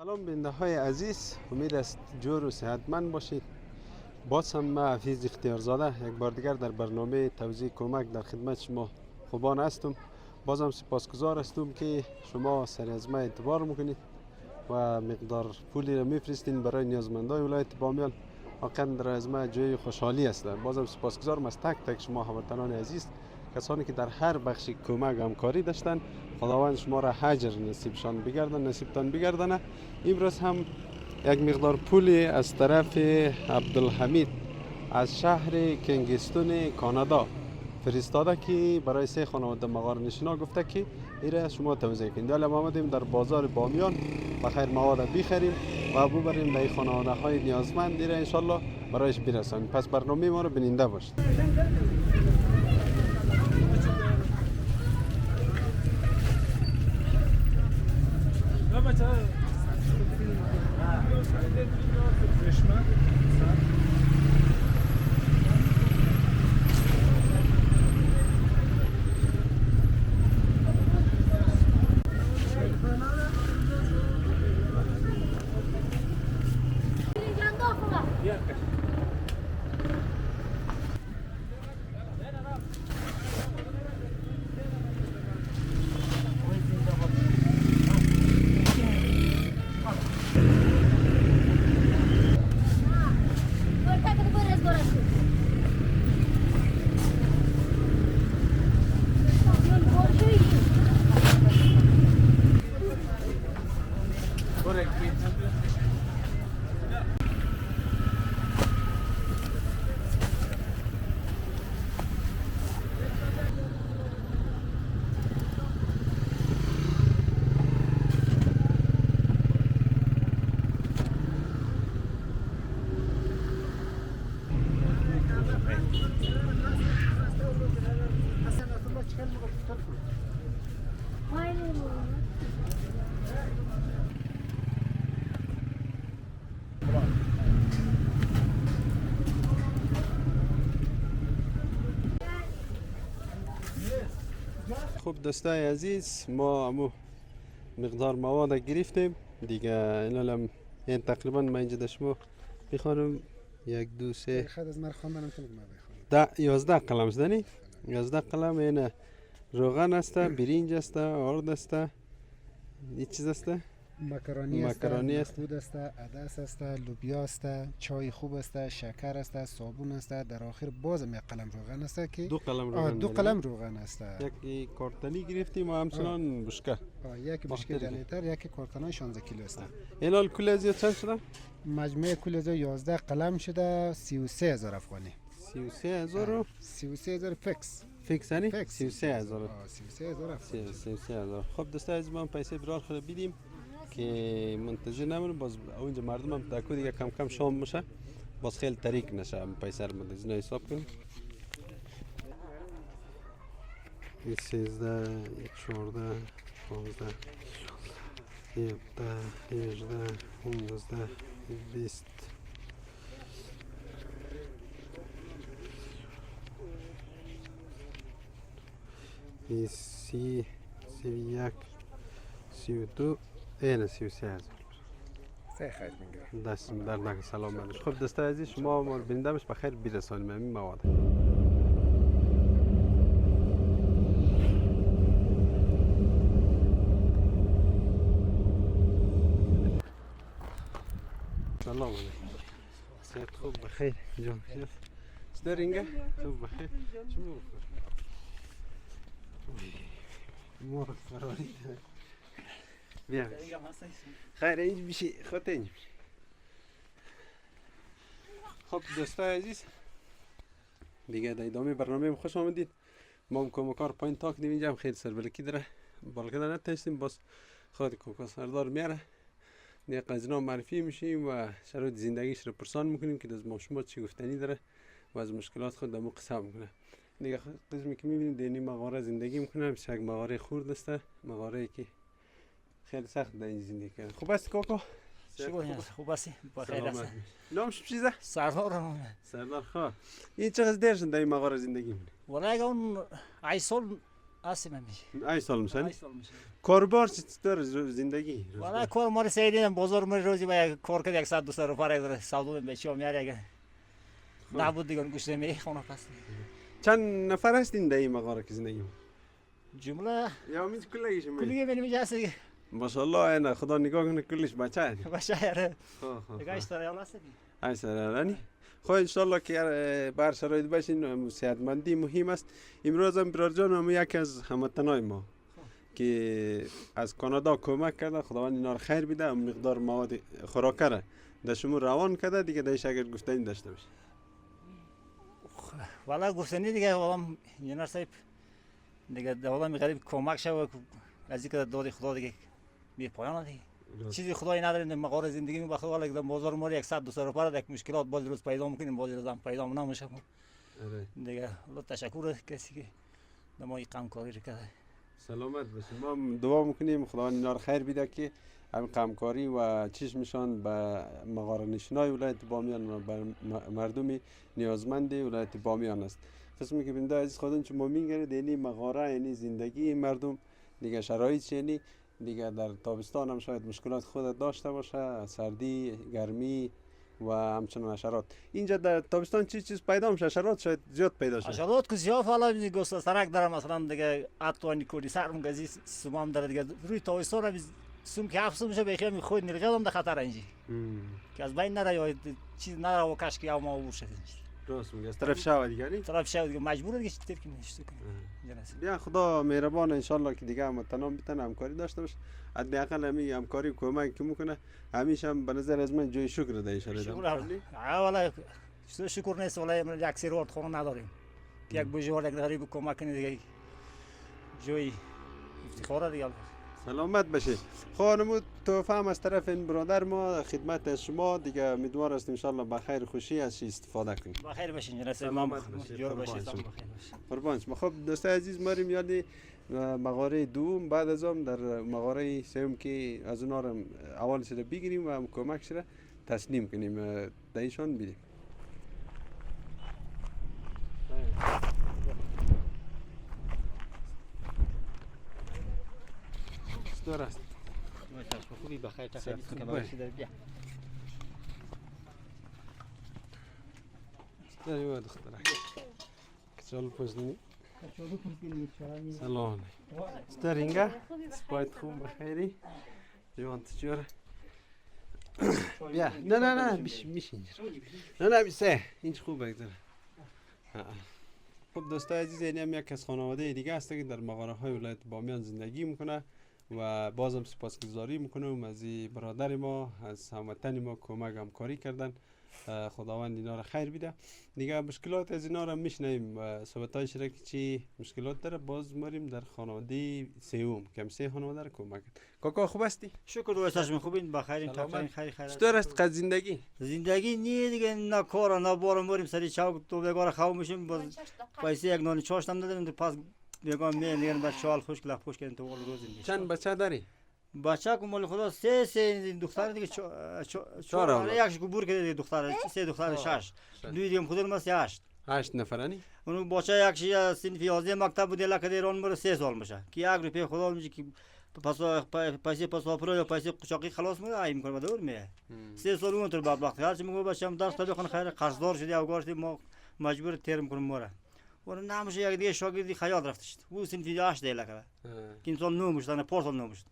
سلام بیننده های عزیز، امید است جور و صحتمند باشید. باز هم من حفیظ اختیارزاده یک بار دیگر در برنامه توزیع کمک در خدمت شما خوبان هستم. بازم سپاسگزار هستم که شما سری از ما اعتبار میکنید و مقدار پولی را میفرستین برای نیازمندای ولایت بامیان. واقعا در از ما جای خوشحالی است. بازم سپاسگزارم از تک تک شما هموطنان عزیز، کسانی که در هر بخش کمک همکاری داشتن. خداوند شما را اجر نصیبشان بگردن، نصیبتان بگردانه. امروز هم یک مقدار پولی از طرف عبدالحمید از شهر کنگستون کانادا فرستاده که برای 3 خانواده مغار نشینا گفته که ایره شما توزیع کنید. حالا ما آمدیم در بازار بامیان بخیر مواد بخریم و ببریم در خانواده های نیازمند ایره انشالله برایش برسانیم. پس برنامه ما رو بیننده باشید. خب دوستای عزیز، ما امو مقدار مواد گرفتیم دیگه. این تقریبا من اینجا داشتم بخوانم 1 2 3 خد از مرخوندنم تو ما بخونم 11 قلم زدنی. 11 قلم. این روغن است، برنج است، آرد است، این چیز است، مکرونی است، خود است، عدس است، لوبیا است، چای خوب است، شکر است، صابون است. در آخر بازم یک قلم روغن است که 2 قلم روغن. 2 قلم روغن است. یک کارتنی گرفتیم و همچنان بشکه. یک بشکه 10 لیتر، یک کارتنای 16 کیلو است. این کل از چند شده؟ مجموع کل از 11 قلم شده 33000 افغانی. 33000 33000 فیکس یعنی فیکس 33000 33000 افغانی. 33000. خب دوستای عزیز، ما پیسه برار خود بدیم که منتظر نمونیم. باز اونجا مردم هم تاکو دیگه کم کم شام میشه، باز خیلی تاریک نشه. پیسه رو منتظر حساب کنیم. 13 14 15 17 18 19 20 سی 31 32 این 33000. خیر میگیرم. دستم در نکنه. سلام علیکم. خب دوستای عزیز، شما ما رو بینندمش بخیر برسانیم این مواد. سلام علیکم. صحت خوب بخیر جان. سترینگه خوب بخیر. شما مور فراری بیا خیر اینج بیشی خود اینج. خب دوستای عزیز، دیگه در ادامه برنامه خوش آمدید. ما کمکار پایین تاک دیم. اینجا هم خیلی سربلکی داره، بالکه داره نتشتیم. باز خود کمکار سردار میاره دیگه قضینا معرفی میشیم و شرایط زندگیش رو پرسان میکنیم که از ما شما چی گفتنی داره و از مشکلات خود دمو قصه میکنه. دیگه قسمی که میبینید دینی مغاره زندگی میکنه. یک مغاره خورد است، مغاره که خیلی سخت در این زندگی کرد. خوب است کاکا؟ خوب است، بخیر است. نامش چیزه؟ سردار. سردار. خواه این چقدر دیر شد در این مغاره زندگی میکنه؟ والله اگه اون 8 سال اصلا میشه. ای سال میشن؟ 8 سال میشه. کاربار چطور زندگی؟ والا کار ما سیدیم بازار ما روزی با کار کرد 100 200 روپیه را سودا میشه میاره اگه نبود دیگه گوشت می خونه پس. چند نفر هستین در این مغاره که زندگی؟ جمله یا میز کلیش می؟ کلیه بینیم جاست دیگه. ماشاءالله اینا خدا نگاه کنه کلش بچه. باشه یاره. خب دیگه اشتراک هست. ای سرانی. خب انشالله که بر شرایط باشین صحتمندی مهم است. امروز هم برادر جان هم یکی از هموطنای ما که از کانادا کمک کرده خداوند اینا رو خیر بده و مقدار مواد خوراکه را در شما روان کرده دیگه درش اگر گفتنی داشته باشه. والا گفتنی دیگه والا یه صاحب دیگه والا می‌خواد کمک شود از اینکه داد خدا دیگه می پایان دیگه چیزی خدایی نداریم مقار زندگی می بخواد والا بازار ما 100 200 روپیه یک مشکلات باز روز پیدا می‌کنیم باز روز هم پیدا نمیشه دیگه الله تشکر کسی که ما این کاری کرده. سلامت باشید. ما دعا میکنیم خداوند اینا رو خیر بده که همین همکاری و چشمشان به مغاره نشینای ولایت بامیان و به مردم نیازمند ولایت بامیان است. قسمی که بنده عزیز خودم چون ما میگره دینی مغاره یعنی زندگی مردم دیگه شرایط یعنی دیگه در تابستان هم شاید مشکلات خود داشته باشه سردی گرمی و همچنان حشرات. اینجا در تابستان چیز پیدا میشه حشرات شاید زیاد پیدا شه. حشرات که زیاد حالا گوسفند سرک داره مثلا دیگه اتوانی کوری سرم گزی سومام داره دیگه روی تابستان هم سوم که افسون میشه به خیلی خود نرگادم در خطر اینجی که از بین نره یا چیز نره و کشکی یا ما ورشه درست میگه از طرف شاو دیگه نی طرف شاو دیگه مجبوره دیگه چطور که نشته کنه بیا خدا مهربان ان شاء الله که دیگه هم تمام بتونه همکاری داشته باشه حداقل همین همکاری کمک که میکنه همیشه هم به نظر از من جای شکر ده ان شاء الله والا شکر نیست والا یک سری وقت خونه نداریم که یک بوجوار یک غریب کمک کنه دیگه جای افتخار دیگه سلامت باشه. خانم توفه هم از طرف این برادر ما خدمت از شما دیگه امیدوار است ان شاء الله به خیر خوشی از استفاده کنید. با خیر باشین جناب سلامت باشید. قربان شما. خب دوستای عزیز ما ریم یاد مغاره دوم بعد از آن در مغاره سوم که از اونها رو اولش رو بگیریم و هم کمکش رو تسلیم کنیم در ایشان بیدیم. درست. خوبی بخیر تخیلی که باشه در بیا. داری دخترک. کچال پوزنی. سلام. سترینگا. سپایت خوب بخیری. جوان تجور. بیا. نه میشین. نه بیسه. اینج خوب بگذره. خب دوستای عزیز اینی هم یک از خانواده دیگه هست که در مغاره های ولایت بامیان زندگی میکنه و بازم سپاسگزاری میکنم از برادر ما از هموطن ما کمک همکاری کردن خداوند اینا را خیر بده. دیگه مشکلات از اینا را میشنیم صحبتای شده که چی مشکلات داره باز ماریم در خانواده سوم کم سه خانواده را کمک. کاکا خوب هستی؟ شکر دوستان خوبین بخیرین تقریبا خیر چطور است قد زندگی نی دیگه نه کار نه بار ماریم سری چاک تو بگار خاو میشیم باز پیسه یک نان چاشت هم نداریم پس بیگام میگن بچه حال خوش کلا خوش کردن تو اول روز دیگه. چند بچه داری؟ بچه کو مال خدا سه دختر دیگه چهار یکش کو بور کرده دختر سه دختر شش دوی دیگه خودم ماست 8 نفرانی اون بچه یکش صنف 11 مکتب بوده لکه ایران مر 3 سال میشه که 1 روپیه خدا میگه که پیسه پاسپورت یا پیسه قشاقی خلاص میگه ای میکنه دور میه 3 سال اون تو بابلخت هر چی میگه بچه‌م درس بخونه خیر قرضدار شدی او گاشتی ما مجبور ترم کنیم مورا و نمیشه یک دیگه شاگردی خیال رفته شد او صنف 8 دیگه لکه که انسان نو میشه نه پارسال نو میشه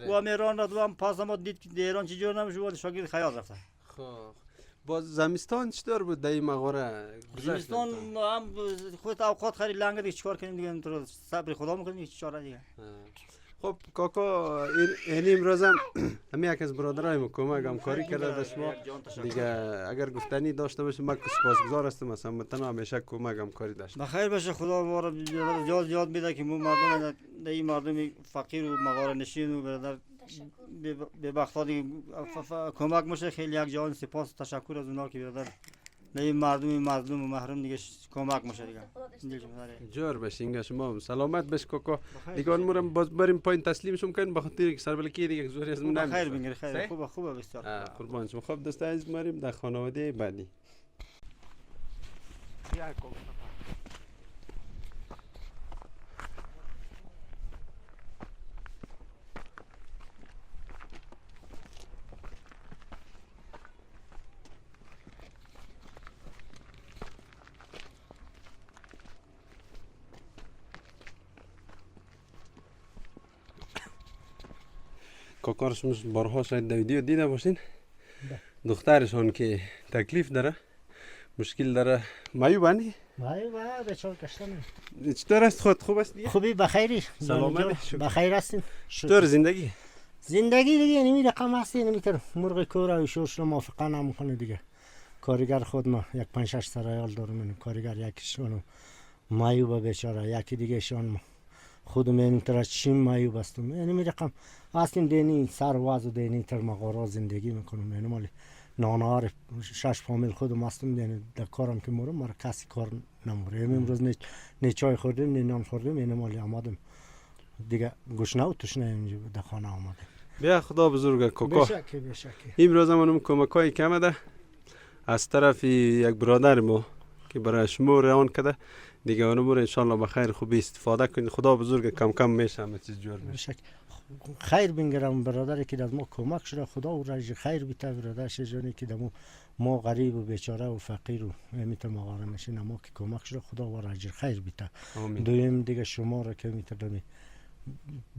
و میران را دوام پاس ما دید که ایران چجور نمیشه و شاگرد خیال رفته. خب باز زمستان چطور بود در این مغاره؟ زمستان هم خود اوقات خیلی لنگه دیگه چیکار کنیم دیگه تو صبر خدا میکنیم چه چاره دیگه. خب کاکا این امروز هم یک از برادرای ما کمک همکاری کرده داشت ما دیگه اگر گفتنی داشته باشه من سپاسگزار هستم مثلا متن همیشه کمک همکاری داشت. بخیر باشه خدا ما را یاد میده که ما مردم این مردم فقیر و مغاره نشین و برادر به بختادی کمک میشه خیلی یک جان سپاس تشکر از اونها که برادر نه مردم مظلوم و محروم دیگه کمک میشه دیگه جور بشه اینگه شما سلامت بش کاکا دیگه اون مورم باز بریم پایین تسلیمشون کنیم بخاطر که سربلکی دیگه زوری از من نمیشه خیر بگیر خیر خوبه بسیار قربان شما. خب دوستان عزیز ماریم در خانواده بعدی کاکارشون بارها شاید در ویدیو دیده باشین. دخترشون که تکلیف داره، مشکل داره. مایو بانی؟ مایو با بچه‌ها کشتن. چطور است خود؟ خوب است دیگه؟ خوبی بخیری؟ سلامت بخیر هستین؟ چطور زندگی؟ زندگی دیگه نمی رقم هستی نمیتر مرغ کور و شورش موافقه نمیکنه دیگه. کارگر خود ما یک 5-6 سرایال دارم. کارگر یکیشون مایو با بیچاره، یکی دیگه شون خودم اینطور چیم مایو بستم. یعنی می رقم اصلا دینی سرواز و دینی تر مغارا زندگی میکنم. یعنی مالی نانار 6 فامیل خودم هستم. یعنی در کارم که مورم مرا کسی کار نموره. امروز نه چای خوردم نه نان خوردم. یعنی مالی آمدم دیگه گشنه و تشنه اینجا در خانه آمدم. بیا خدا بزرگه کاکا. بشکی. امروز منم کمکای کم ده از طرف یک برادر ما که برای شما روان کرده دیگه اونم ان شاء الله بخیر خوب استفاده کنید. خدا بزرگ کم کم میشه همه چیز جور میشه. خیر بینگرم برادری که از ما کمک شده خدا او رج خیر بیته برادر شجانی که دمو ما غریب و بیچاره و فقیر و میتر مغاره نشین ما که کمک شده خدا و رج خیر بیته. دویم دیگه شما را که میتردمی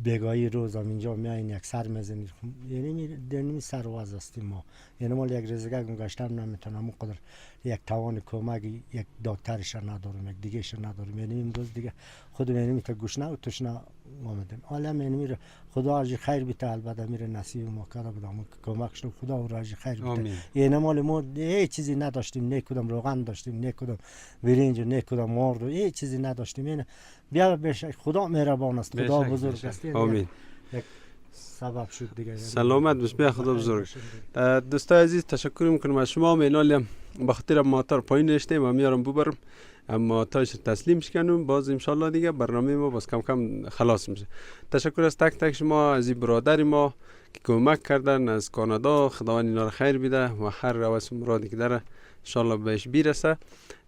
بگاهی روز هم اینجا میاین یک سر میزنید. یعنی دنمی سرواز هستیم ما. یعنی ما یک روزگار گشتم نمیتونم اون قدر یک توان کمک یک دکترش ندارم یک دیگهش ندارم. یعنی امروز دیگه خودم یعنی میتونم گوشنه و تشنه آمدم. عالم یعنی میره خدا اجر خیر بیته. البته میره نصیب ما کرده بودم کمک شد خدا و اجر خیر بیته. یعنی مال ما هیچ چیزی نداشتیم، نه کدام روغن داشتیم، نه کدام برنج، نه کدام مرد، هیچ چیزی نداشتیم. یعنی بیا بشه خدا مهربان است، خدا بزرگ است. آمین. سبب شد دیگه. سلامت باش. بیا خدا بزرگ. دوستای عزیز تشکر میکنم از شما. مینالیم بخاطر موتور پایین نشتیم و میارم ببرم اما تاش تسلیم شکنم. باز ان شاء الله دیگه برنامه ما باز کم کم خلاص میشه. تشکر از تک تک شما از این برادر ما که کمک کردن از کانادا. خداوند اینا رو خیر بیده و هر روز مرادی که داره ان شاء الله بهش برسه.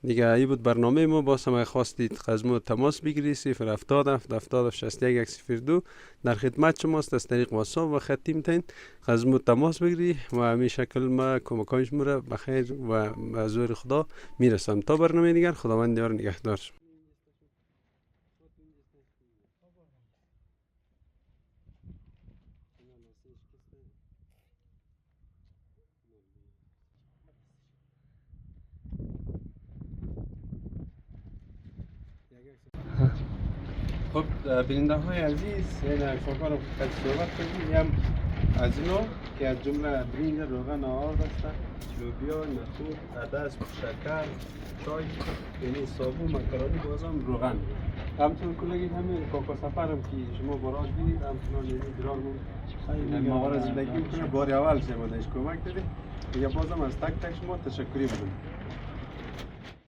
دیگه این بود برنامه ما. باز هم خواستید از ما تماس بگیرید 070 70 61 102 در خدمت شماست. از طریق واتساپ و خطی میتونید از ما تماس بگیرید و همین شکل ما کمکای شما را بخیر و از زور خدا میرسم. تا برنامه دیگر خداوند یار نگهدار. خب بیننده های عزیز این کارکارم خیلی صحبت کنیم از اینا که از جمله برنج، روغن آرد است، لوبیا، نخود، عدس، شکر، چای، یعنی صابون، مکرونی، بازم روغن. همچنین کلگی همین کاکا سفرم که شما براش بیدید همچنان یعنی درارمون خیلی مغار زندگی میکنه. بار اول شما داشت کمک دادید. دیگه بازم از تک تک شما تشکری بدم.